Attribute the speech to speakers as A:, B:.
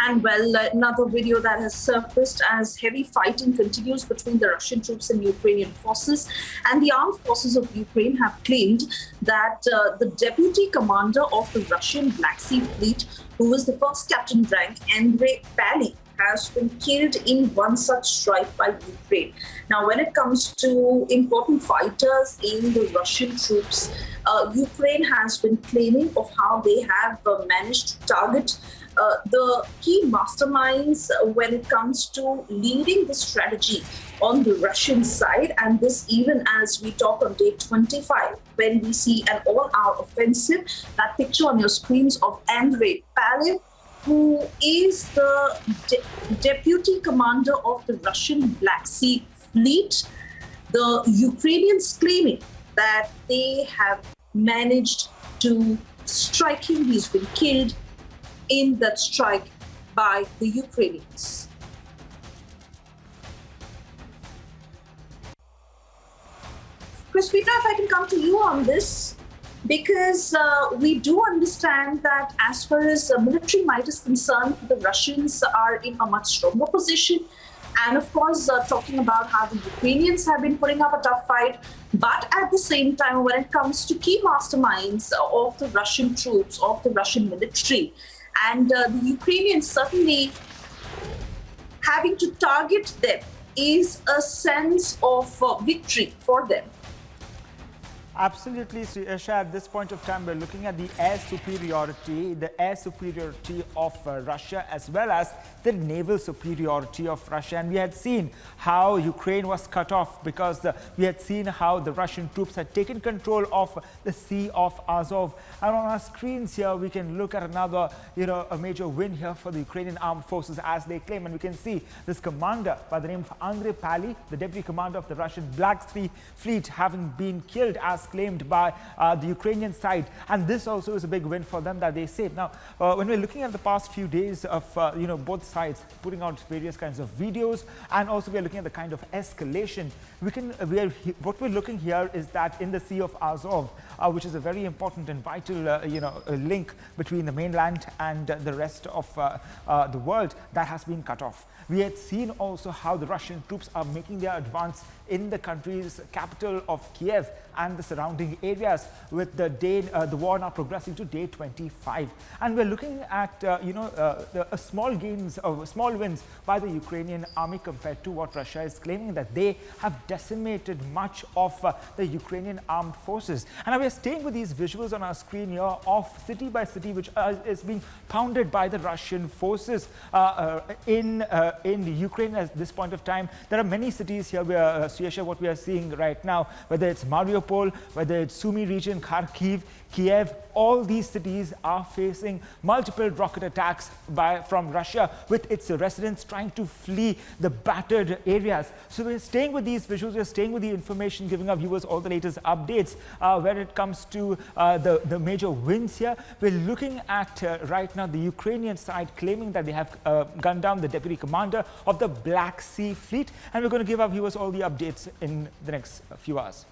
A: And well, another video that has surfaced as heavy fighting continues between the Russian troops and Ukrainian forces. And the armed forces of Ukraine have claimed that the deputy commander of the Russian Black Sea Fleet, who was the first captain rank, Andrei Pally, has been killed in one such strike by Ukraine. Now, when it comes to important fighters in the Russian troops, Ukraine has been claiming of how they have managed to target the key masterminds when it comes to leading the strategy on the Russian side. And this even as we talk on day 25, when we see an all-out offensive. That picture on your screens of Andrei Pally, who is the deputy commander of the Russian Black Sea Fleet. The Ukrainians claiming that they have managed to strike him. He's been killed in that strike by the Ukrainians. Krispita, if I can come to you on this, because we do understand that as far as military might is concerned, the Russians are in a much stronger position. And of course, talking about how the Ukrainians have been putting up a tough fight. But at the same time, when it comes to key masterminds of the Russian troops, of the Russian military, and the Ukrainians certainly having to target them is a sense of victory for them.
B: Absolutely, Sriasha. At this point of time, we're looking at the air superiority of Russia, as well as the naval superiority of Russia. And we had seen how Ukraine was cut off because we had seen how the Russian troops had taken control of the Sea of Azov. And on our screens here, we can look at another, a major win here for the Ukrainian armed forces, as they claim. And we can see this commander by the name of Andrei Pally, the deputy commander of the Russian Black Sea Fleet, having been killed as claimed by the Ukrainian side. And this also is a big win for them that they saved. Now, when we're looking at the past few days of both sides putting out various kinds of videos, and also we're looking at the kind of escalation, what we're looking here is that in the Sea of Azov, which is a very important and vital link between the mainland and the rest of the world, that has been cut off. We had seen also how the Russian troops are making their advance in the country's capital of Kiev and the surrounding areas, with the war now progressing to day 25. And we're looking at small wins by the Ukrainian army compared to what Russia is claiming, that they have decimated much of the Ukrainian armed forces. And we're staying with these visuals on our screen here of city by city, which is being pounded by the Russian forces in Ukraine at this point of time. There are many cities here where, what we are seeing right now, whether it's Mariupol, whether it's Sumy region, Kharkiv, Kiev, all these cities are facing multiple rocket attacks from Russia, with its residents trying to flee the battered areas. So we're staying with these visuals, we're staying with the information, giving our viewers all the latest updates when it comes to the major wins here. We're looking at right now the Ukrainian side claiming that they have gunned down the deputy commander of the Black Sea Fleet, and we're going to give our viewers all the updates in the next few hours.